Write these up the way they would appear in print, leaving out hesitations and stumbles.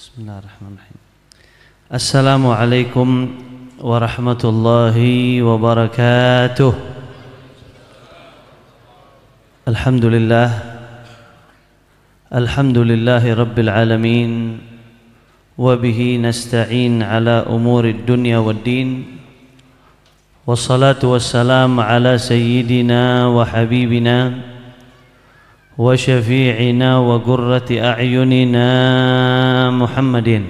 Bismillahirrahmanirrahim. Assalamualaikum warahmatullahi wabarakatuh. Alhamdulillah, alhamdulillahi rabbil alamin, wa bihi nasta'in ala umuri dunya waddin, wassalatu wassalam ala sayyidina wa habibina wa syafi'ina wa qurrati a'yunina Muhammadin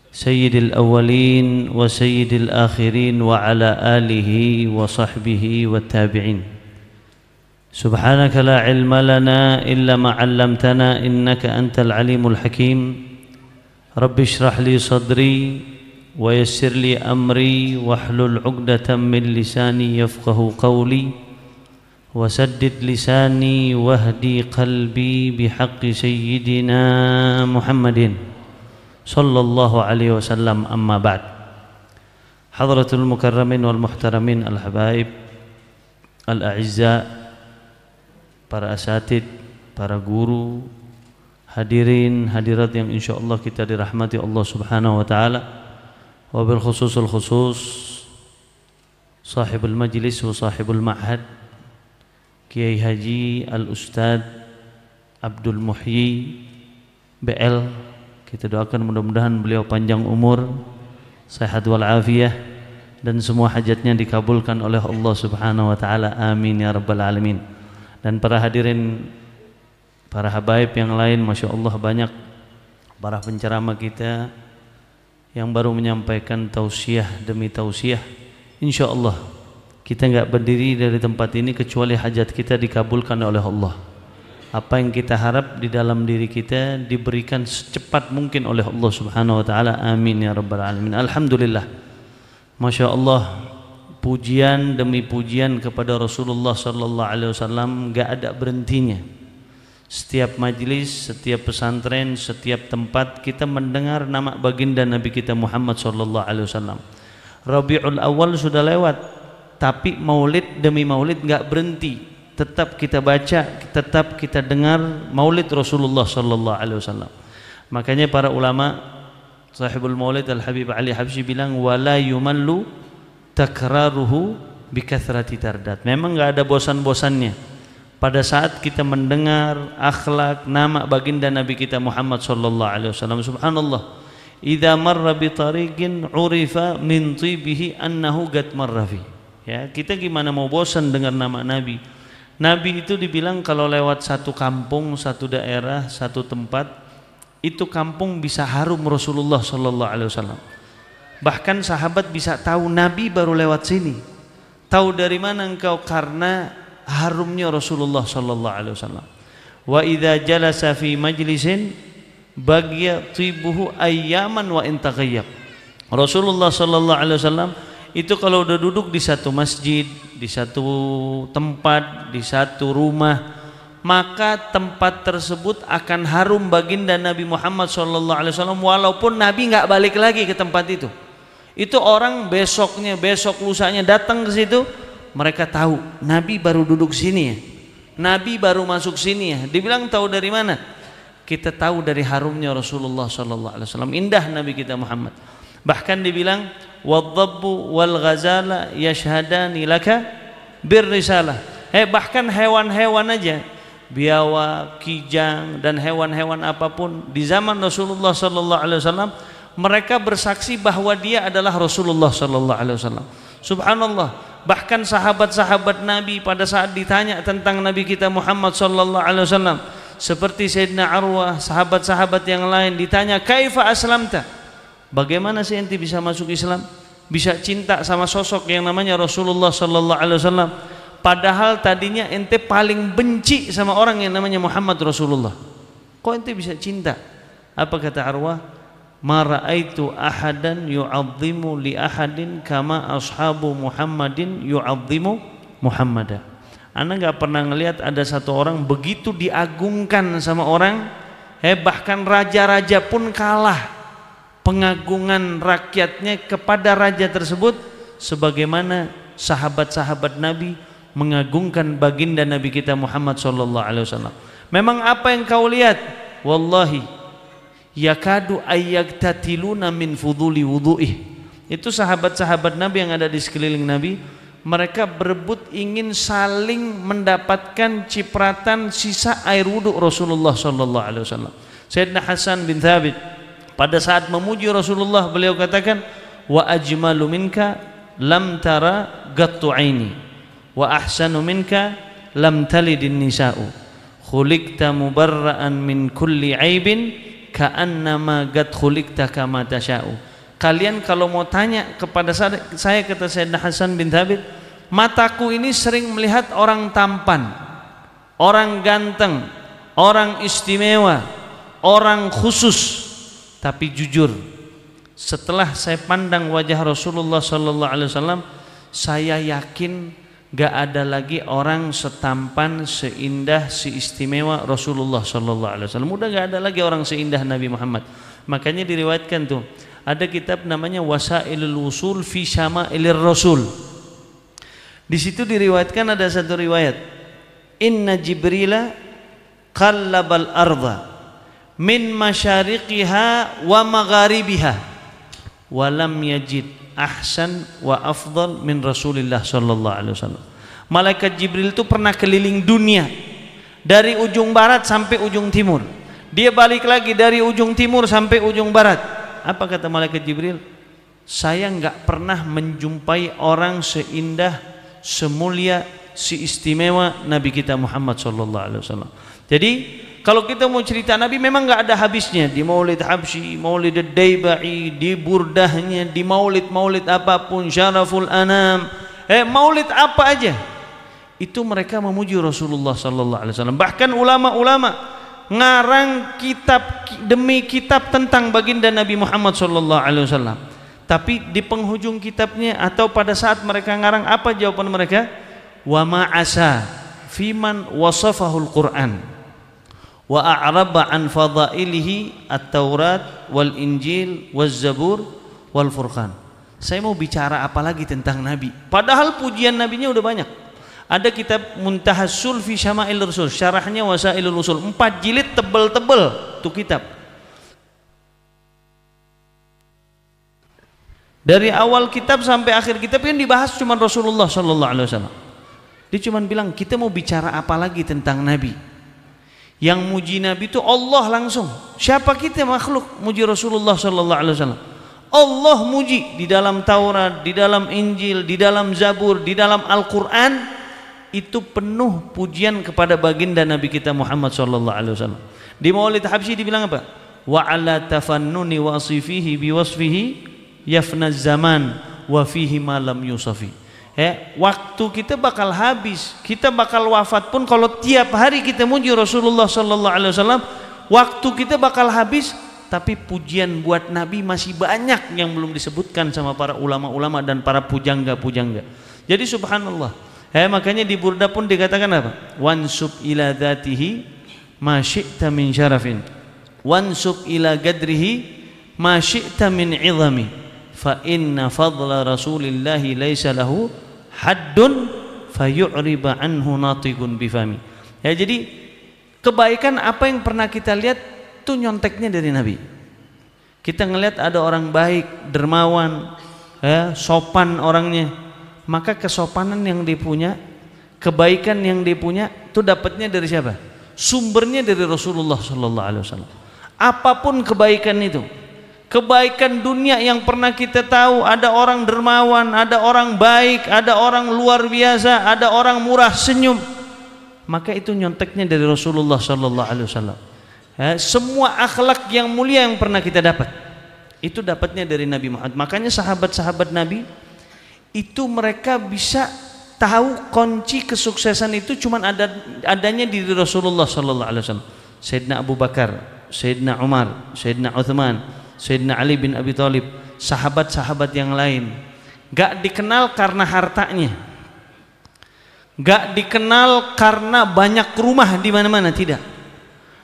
sayyidil awwalin wa sayyidil akhirin wa ala alihi wa sahbihi wa tabi'in. Subhanaka la ilma lana illa ma 'allamtana innaka antal alimul hakim. Rabbi shrah li sadri wa yassir li amri wahlul 'uqdatam min lisani yafqahu qawli wasaddid lisani wahdi qalbi bihaqqi sayyidina Muhammadin sallallahu alaihi wasallam, amma ba'd. Hadratul mukarramin wal muhtaramin al-habaib al-a'izza, para asatid, para guru, hadirin hadirat yang insyaallah kita dirahmati Allah subhanahu wa ta'ala, wa bil khususul khusus sahibul majlis wa sahibul ma'had Kiai Haji Al-Ustadz Abdul Muhyi BL. Kita doakan mudah-mudahan beliau panjang umur, sehat walafiat, dan semua hajatnya dikabulkan oleh Allah subhanahu wa ta'ala, amin ya rabbal alamin. Dan para hadirin, para habaib yang lain, Masya Allah banyak para penceramah kita yang baru menyampaikan tausiah demi tausiah. Insya Allah kita enggak berdiri dari tempat ini kecuali hajat kita dikabulkan oleh Allah. Apa yang kita harap di dalam diri kita diberikan secepat mungkin oleh Allah subhanahu wa ta'ala, amin ya rabbal alamin. Alhamdulillah, Masya Allah, pujian demi pujian kepada Rasulullah sallallahu alaihi wasallam enggak ada berhentinya. Setiap majlis, setiap pesantren, setiap tempat kita mendengar nama baginda Nabi kita Muhammad sallallahu alaihi wasallam. Rabiul Awal sudah lewat, tapi maulid demi maulid enggak berhenti. Tetap kita baca, tetap kita dengar maulid Rasulullah sallallahu alaihi wasallam. Makanya para ulama, sahibul maulid Al-Habib Ali Habsyi bilang wala yumallu takraruhu bikathrati tardat. Memang enggak ada bosan-bosannya pada saat kita mendengar akhlak nama baginda Nabi kita Muhammad sallallahu alaihi wasallam. Subhanallah, idza marra bi tariqin urifa min tibihi annahu qad marra fi. Ya, kita gimana mau bosan dengar nama Nabi? Nabi itu dibilang kalau lewat satu kampung, satu daerah, satu tempat, itu kampung bisa harum Rasulullah sallallahu alaihi wasallam. Bahkan sahabat bisa tahu Nabi baru lewat sini. Tahu dari mana engkau? Karena harumnya Rasulullah sallallahu alaihi wasallam. Wa idza jalasa fi majlisin bagiya tibuhu ayyaman wa intaghayyab. Rasulullah sallallahu alaihi wasallam itu kalau udah duduk di satu masjid, di satu tempat, di satu rumah, maka tempat tersebut akan harum baginda Nabi Muhammad SAW, walaupun Nabi nggak balik lagi ke tempat itu. Itu orang besoknya, besok lusanya datang ke situ, mereka tahu Nabi baru duduk sini ya, Nabi baru masuk sini ya. Dibilang tahu dari mana? Kita tahu dari harumnya Rasulullah SAW. Indah Nabi kita Muhammad. Bahkan dibilang wadhabbu wal ghazala yashhadani laka birrisalah. Bahkan hewan-hewan aja, biawak, kijang, dan hewan-hewan apapun di zaman Rasulullah sallallahu alaihi wasallam, mereka bersaksi bahwa dia adalah Rasulullah sallallahu alaihi wasallam. Subhanallah, bahkan sahabat-sahabat Nabi pada saat ditanya tentang Nabi kita Muhammad sallallahu alaihi wasallam, seperti Sayyidina Arwah, sahabat-sahabat yang lain ditanya, "Kaifa aslamta?" Bagaimana sih ente bisa masuk Islam, bisa cinta sama sosok yang namanya Rasulullah sallallahu alaihi wasallam, padahal tadinya ente paling benci sama orang yang namanya Muhammad Rasulullah. Kok ente bisa cinta? Apa kata Arwah? Ma raaitu ahadan yu'azzimu li ahadin kama ashabu Muhammadin yu'azzimu Muhammada. Ana enggak pernah ngelihat ada satu orang begitu diagungkan sama orang, bahkan raja-raja pun kalah pengagungan rakyatnya kepada raja tersebut sebagaimana sahabat-sahabat Nabi mengagungkan baginda Nabi kita Muhammad sallallahu alaihi wasallam. Memang apa yang kau lihat? Wallahi yakadu ayyaktatiluna min fuduli wudu'ih. Itu sahabat-sahabat Nabi yang ada di sekeliling Nabi, mereka berebut ingin saling mendapatkan cipratan sisa air wudhu Rasulullah sallallahu alaihi wasallam. Sayyidina Hasan bin Thabit pada saat memuji Rasulullah, beliau katakan, wa ajmalu minka lam tara gattu aini wa ahsanu minka lam talidin nisa'u khuliqta mubarra'an min kulli aibin ka'annama gad khuliqta kama tasha'u. Kalian kalau mau tanya kepada saya, kata Sayyidina Hasan bin Thabit, mataku ini sering melihat orang tampan, orang ganteng, orang istimewa, orang khusus, tapi jujur, setelah saya pandang wajah Rasulullah sallallahu alaihi wasallam, saya yakin gak ada lagi orang setampan, seindah, seistimewa Rasulullah sallallahu alaihi wasallam. Udah gak ada lagi orang seindah Nabi Muhammad. Makanya diriwayatkan tuh, ada kitab namanya Wasailul Wusul fi Syamailir Rasul. Di situ diriwayatkan, ada satu riwayat, inna Jibrila qallabal arda min masyariqiha wa magharibiha wa lam yajid ahsan wa afdal min Rasulillah sallallahu alaihi wasallam. Malaikat Jibril itu pernah keliling dunia dari ujung barat sampai ujung timur. Dia balik lagi dari ujung timur sampai ujung barat. Apa kata malaikat Jibril? Saya enggak pernah menjumpai orang seindah, semulia, seistimewa Nabi kita Muhammad sallallahu alaihi wasallam. Jadi kalau kita mau cerita Nabi memang enggak ada habisnya, di Maulid Habsyi, Maulid Ad-Daibai, di burdahnya, di maulid-maulid apapun, Syaraful Anam, maulid apa aja, itu mereka memuji Rasulullah sallallahu alaihi wasallam. Bahkan ulama-ulama ngarang kitab demi kitab tentang baginda Nabi Muhammad sallallahu alaihi wasallam. Tapi di penghujung kitabnya atau pada saat mereka ngarang, apa jawaban mereka? Wa ma'asa fiman wasafahul Quran wa a'raba an fadailihi at-Taurat wal Injil waz Zabur wal Furqan. Saya mau bicara apa lagi tentang Nabi? Padahal pujian Nabinya udah banyak. Ada kitab Muntahassul fi Syama'il Rasul, syarahnya Wasailul Usul, 4 jilid tebel-tebel tuh kitab. Dari awal kitab sampai akhir kitab yang dibahas cuma Rasulullah sallallahu alaihi wasallam. Dia cuma bilang, kita mau bicara apa lagi tentang Nabi? Yang muji Nabi itu Allah langsung. Siapa kita makhluk muji Rasulullah sallallahu alaihi wasallam? Allah muji di dalam Taurat, di dalam Injil, di dalam Zabur, di dalam Al-Qur'an. Itu penuh pujian kepada baginda Nabi kita Muhammad sallallahu alaihi wasallam. Di Maulid Habsyi dibilang apa? Wa ala tafannuni wasifihi biwasfihi yafna zaman wa fihi ma lam yusafi. Waktu kita bakal habis, kita bakal wafat pun kalau tiap hari kita muji Rasulullah sallallahu alaihi wasallam, waktu kita bakal habis, tapi pujian buat Nabi masih banyak yang belum disebutkan sama para ulama-ulama dan para pujangga-pujangga. Jadi subhanallah. Makanya di Burda pun dikatakan apa? Wansub ila dzatihi ma syi'ta min syarafin wansub ila gadrihi ma syi'ta min 'izami fa inna fadla rasulillahi laisa lahu haddun fayu'riba anhu natiqun bifami. Jadi kebaikan apa yang pernah kita lihat itu nyonteknya dari Nabi. Kita ngelihat ada orang baik, dermawan, sopan orangnya, maka kesopanan yang dipunya, kebaikan yang dipunya itu dapatnya dari siapa? Sumbernya dari Rasulullah sallallahu alaihi wasallam. Apapun kebaikan itu, kebaikan dunia yang pernah kita tahu, ada orang dermawan, ada orang baik, ada orang luar biasa, ada orang murah senyum, maka itu nyonteknya dari Rasulullah sallallahu alaihi wasallam. Semua akhlak yang mulia yang pernah kita dapat, itu dapatnya dari Nabi Muhammad. Makanya sahabat-sahabat Nabi itu mereka bisa tahu kunci kesuksesan itu cuma adanya di Rasulullah sallallahu alaihi wasallam. Sayyidina Abu Bakar, Sayyidina Umar, Sayyidina Uthman, Sayyidina Ali bin Abi Thalib, sahabat-sahabat yang lain gak dikenal karena hartanya, gak dikenal karena banyak rumah di mana-mana, tidak.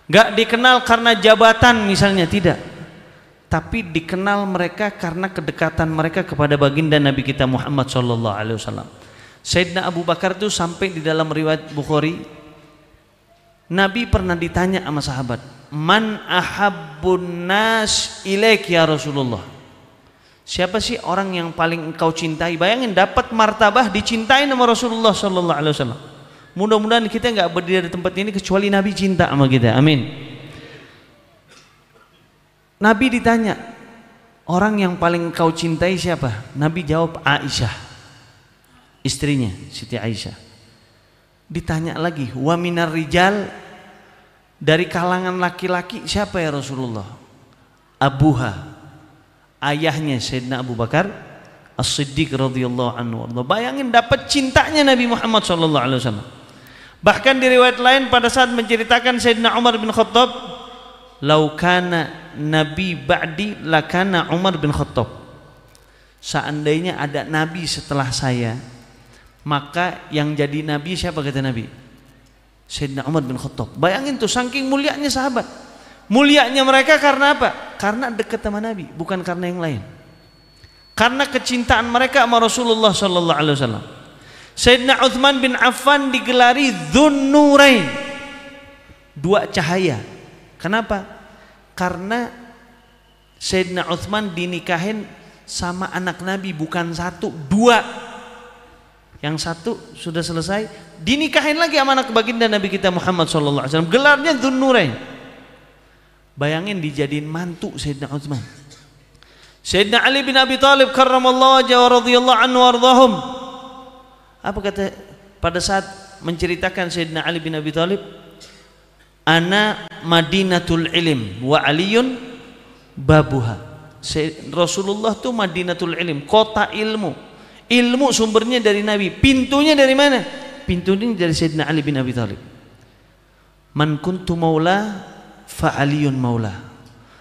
Gak dikenal karena jabatan misalnya, tidak. Tapi dikenal mereka karena kedekatan mereka kepada baginda Nabi kita Muhammad sallallahu alaihi wasallam. Sayyidina Abu Bakar itu sampai di dalam riwayat Bukhari, Nabi pernah ditanya sama sahabat, Man ahabbun nas ilaik ya Rasulullah. Siapa sih orang yang paling engkau cintai? Bayangin dapat martabah dicintai sama Rasulullah sallallahu alaihi wasallam. Mudah-mudahan kita enggak berdiri di tempat ini kecuali Nabi cinta sama kita. Amin. Nabi ditanya, orang yang paling engkau cintai siapa? Nabi jawab Aisyah, istrinya Siti Aisyah. Ditanya lagi, wa minar rijal, dari kalangan laki-laki siapa ya Rasulullah? Abuha, ayahnya Sayyidina Abu Bakar As-Siddiq radhiyallahu anhu. Bayangin dapat cintanya Nabi Muhammad sallallahu alaihi wasallam. Bahkan di riwayat lain pada saat menceritakan Sayyidina Umar bin Khattab, lau kana nabi ba'di lakana Umar bin Khattab. Seandainya ada nabi setelah saya, maka yang jadi nabi siapa kata Nabi? Sayyidina Umar bin Khattab. Bayangin tuh saking mulianya sahabat. Mulianya mereka karena apa? Karena dekat sama Nabi, bukan karena yang lain. Karena kecintaan mereka sama Rasulullah sallallahu alaihi wasallam. Sayyidina Utsman bin Affan digelari Dzunnurain, dua cahaya. Kenapa? Karena Sayyidina Utsman dinikahin sama anak Nabi, bukan satu, dua. Yang satu sudah selesai, dinikahin lagi sama anak baginda Nabi kita Muhammad sallallahu alaihi wasallam. Gelarnya Dzunnurain. Bayangin dijadiin mantu Sayyidina Utsman. Sayyidina Ali bin Abi Thalib karramallahu wajhahu wa radhiyallahu anhu warḍahum. Apa kata pada saat menceritakan Sayyidina Ali bin Abi Thalib? Ana Madinatul Ilm wa Aliyun babuha. Rasulullah tuh Madinatul Ilm, kota ilmu. Ilmu sumbernya dari Nabi. Pintunya dari mana? Pintunya dari Sayyidina Ali bin Abi Thalib. Man kuntu maula fa aliyun maula,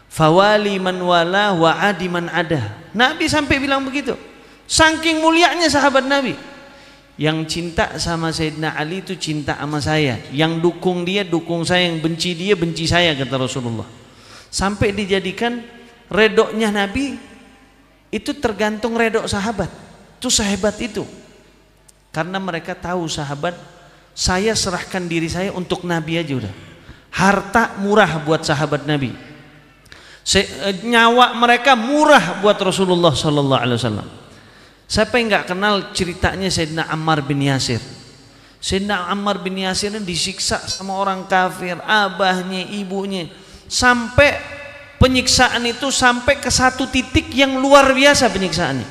fawali man wala wa adi man ada. Nabi sampai bilang begitu. Saking mulianya sahabat Nabi. Yang cinta sama Sayyidina Ali itu cinta sama saya, yang dukung dia dukung saya, yang benci dia benci saya, kata Rasulullah. Sampai dijadikan redoknya Nabi itu tergantung redok sahabat. Itu sehebat itu. Karena mereka tahu sahabat, saya serahkan diri saya untuk Nabi aja udah. Harta murah buat sahabat Nabi, nyawa mereka murah buat Rasulullah sallallahu alaihi wasallam. Siapa yang nggak kenal ceritanya Sayyidina Ammar bin Yasir? Sayyidina Ammar bin Yasir ini disiksa sama orang kafir, abahnya, ibunya, sampai penyiksaan itu sampai ke satu titik yang luar biasa penyiksaannya.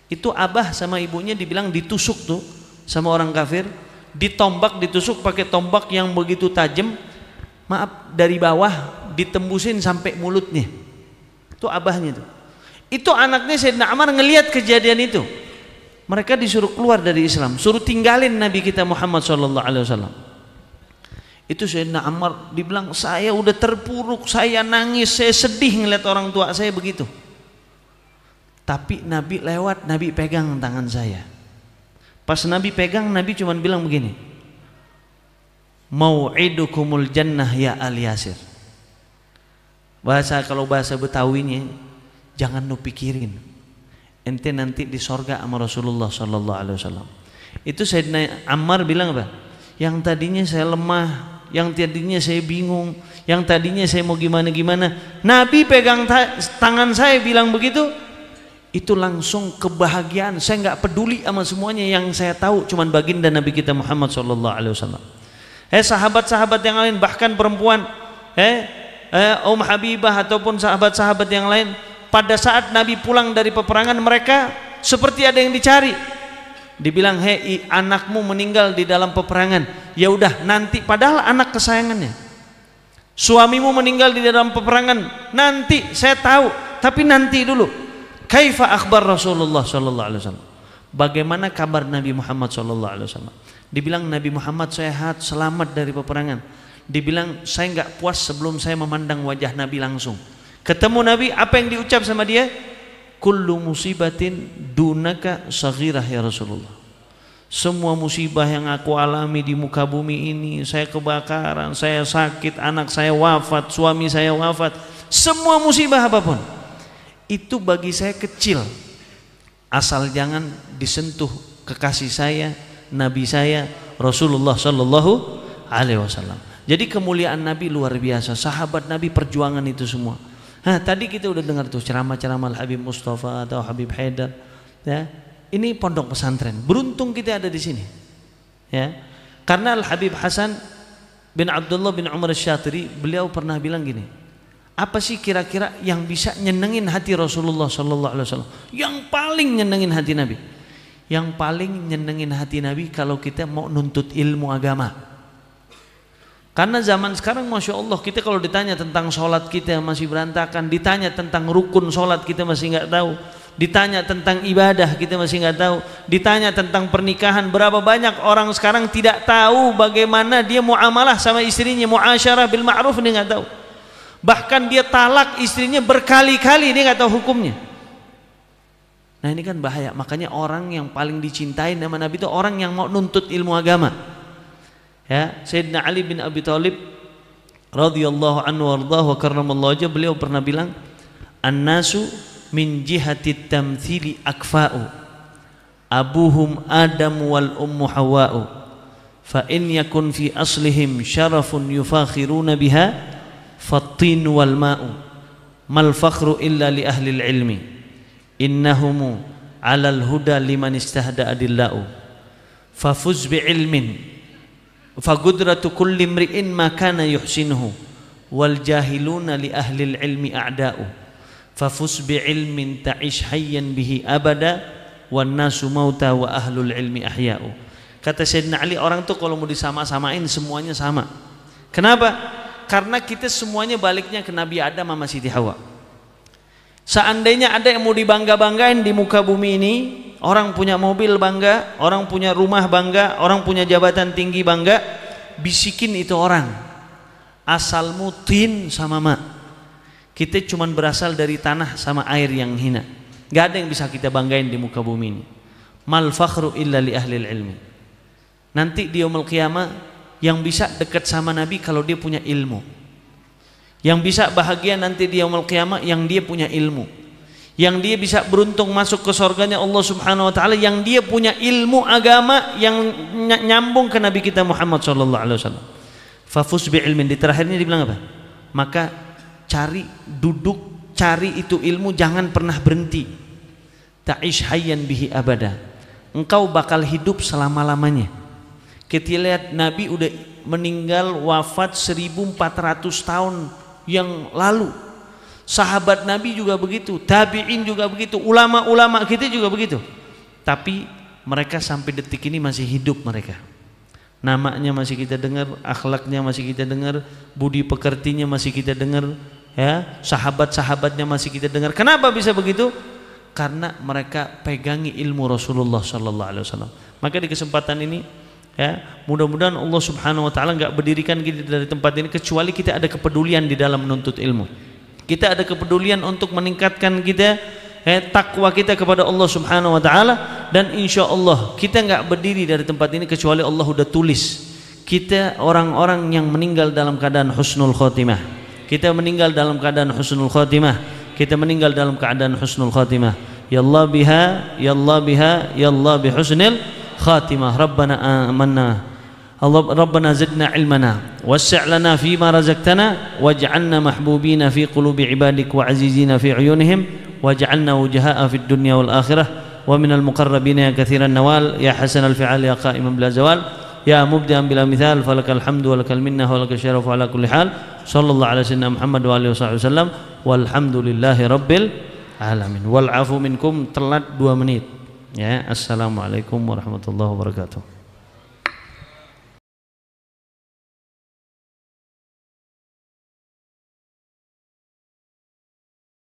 Itu abah sama ibunya dibilang ditusuk tuh sama orang kafir, ditombak, ditusuk pakai tombak yang begitu tajam. Maaf, dari bawah ditembusin sampai mulutnya. Itu abahnya tuh. Itu anaknya Sayyidina Ammar ngelihat kejadian itu. Mereka disuruh keluar dari Islam, suruh tinggalin Nabi kita Muhammad sallallahu alaihi wasallam. Itu Sayyidina Ammar dibilang, saya udah terpuruk, saya nangis, saya sedih ngelihat orang tua saya begitu. Tapi Nabi lewat, Nabi pegang tangan saya. Pas Nabi pegang, Nabi cuma bilang begini, mau'idukumul jannah ya Ali Yasir. Kalau bahasa Betawinya, jangan lu pikirin, ente nanti di sorga sama Rasulullah sallallahu alaihi wasallam. Itu Sayyidina Ammar bilang apa? Yang tadinya saya lemah, yang tadinya saya bingung, yang tadinya saya mau gimana-gimana, Nabi pegang tangan saya bilang begitu, itu langsung kebahagiaan. Saya nggak peduli sama semuanya, yang saya tahu cuman baginda Nabi kita Muhammad sallallahu alaihi wasallam. Sahabat-sahabat yang lain, bahkan perempuan Habibah ataupun sahabat-sahabat yang lain, pada saat Nabi pulang dari peperangan, mereka seperti ada yang dicari. Dibilang, anakmu meninggal di dalam peperangan. Ya udah nanti, padahal anak kesayangannya. Suamimu meninggal di dalam peperangan, nanti saya tahu, tapi nanti dulu. Kaifa akhbar Rasulullah sallallahu alaihi wasallam? Bagaimana kabar Nabi Muhammad sallallahu alaihi wasallam? Dibilang Nabi Muhammad sehat, selamat dari peperangan. Dibilang saya nggak puas sebelum saya memandang wajah Nabi langsung. Ketemu Nabi, apa yang diucap sama dia? Kullu musibatin dunaka saghirah ya Rasulullah. Semua musibah yang aku alami di muka bumi ini, saya kebakaran, saya sakit, anak saya wafat, suami saya wafat, semua musibah apapun, itu bagi saya kecil, asal jangan disentuh kekasih saya, Nabi saya, Rasulullah sallallahu alaihi wasallam. Jadi kemuliaan Nabi luar biasa, sahabat Nabi perjuangan itu semua. Nah, tadi kita udah dengar tuh ceramah-ceramah Habib Mustafa atau Habib Haidar, ya. Ini pondok pesantren. Beruntung kita ada di sini. Ya. Karena Al Habib Hasan bin Abdullah bin Umar Asy-Syatiri, beliau pernah bilang gini, apa sih kira-kira yang bisa nyenengin hati Rasulullah sallallahu alaihi wasallam? Yang paling nyenengin hati Nabi. Yang paling nyenengin hati Nabi kalau kita mau nuntut ilmu agama. Karena zaman sekarang Masya Allah, kita kalau ditanya tentang sholat kita masih berantakan, ditanya tentang rukun sholat kita masih nggak tahu, ditanya tentang ibadah kita masih nggak tahu, ditanya tentang pernikahan, berapa banyak orang sekarang tidak tahu bagaimana dia muamalah sama istrinya, muasyarah bil ma'ruf, dia nggak tahu. Bahkan dia talak istrinya berkali-kali, dia nggak tahu hukumnya. Nah ini kan bahaya. Makanya orang yang paling dicintai nama Nabi itu orang yang mau nuntut ilmu agama. Ya, Sayyidina Ali bin Abi Thalib radhiyallahu anhu warḍah wa karramallahu wajhahu, beliau pernah bilang, "An-nasu min jihati tamtsili akfa'u, abuhum Adam wal ummu Hawwa'u, fa in yakun fi aslihim syarafun yufakhiruna biha, fattin wal ma'u, mal fakhru illa li ahli ilmi, innahum 'alal huda liman istahda adillau, fafuz bi ilmin fagudratu kulli mri'in ma kana yuhsinuhu, wal jahiluna li ahli ilmi a'da'u, fafuz bi ilmin ta'ish hayyan bihi abada, wan nasu mauta wa ahlul ilmi ahya'u." Kata Sayyidina Ali, orang tuh kalau mau disama-samain semuanya sama. Kenapa? Karena kita semuanya baliknya ke Nabi Adam sama Siti Hawa. Seandainya ada yang mau dibangga-banggain di muka bumi ini, orang punya mobil bangga, orang punya rumah bangga, orang punya jabatan tinggi bangga, bisikin itu orang, asalmu tin sama ma. Kita cuman berasal dari tanah sama air yang hina. Gak ada yang bisa kita banggain di muka bumi ini. Mal fakhru illa li ahli ilmi. Nanti di yaumul qiyamah yang bisa dekat sama Nabi kalau dia punya ilmu. Yang bisa bahagia nanti di yaumul qiyamah yang dia punya ilmu. Yang dia bisa beruntung masuk ke surganya Allah Subhanahu wa taala yang dia punya ilmu agama yang nyambung ke Nabi kita Muhammad sallallahu alaihi wasallam. Fafus bi ilmin, di terakhirnya dibilang apa? Maka duduk cari itu ilmu, jangan pernah berhenti. Ta'ish hayyan bihi abada. Engkau bakal hidup selama-lamanya. Kita lihat Nabi udah meninggal wafat 1400 tahun yang lalu. Sahabat Nabi juga begitu, tabi'in juga begitu, ulama-ulama kita juga begitu. Tapi mereka sampai detik ini masih hidup mereka. Namanya masih kita dengar, akhlaknya masih kita dengar, budi pekertinya masih kita dengar, ya, sahabat-sahabatnya masih kita dengar. Kenapa bisa begitu? Karena mereka pegangi ilmu Rasulullah sallallahu alaihi wasallam. Maka di kesempatan ini, ya, mudah-mudahan Allah Subhanahu wa taala enggak berdirikan kita dari tempat ini kecuali kita ada kepedulian di dalam menuntut ilmu. Kita ada kepedulian untuk meningkatkan kita, takwa kita kepada Allah Subhanahu wa taala, dan insya Allah kita enggak berdiri dari tempat ini kecuali Allah udah tulis kita orang-orang yang meninggal dalam keadaan husnul khotimah. Kita meninggal dalam keadaan husnul khotimah. Kita meninggal dalam keadaan husnul khotimah. Ya Allah biha, ya Allah biha, ya Allah bi husnil khatimah. Rabbana amanna, Allah Rabbana zidna ilmana, wassi' lana fima razaqtana, waj'alna mahbubina fi qulubi ibadik wa azizina fi uyunihim, waj'alna wujaha'a fid dunya wal akhirah, wa minal muqarrabina ya kathiran nawal, ya hasanal fi'al ya qa'iman bila zawal, ya mubdi'an bila mithal, falakal hamdu wa lakal minnah wa lakal syarafu ala kulli hal. Sallallahu alaihi wasallam Muhammad wa alihi wasallam, walhamdulillahi rabbil alamin. Wal afu minkum, telat 2 menit. Ya, assalamualaikum warahmatullahi wabarakatuh.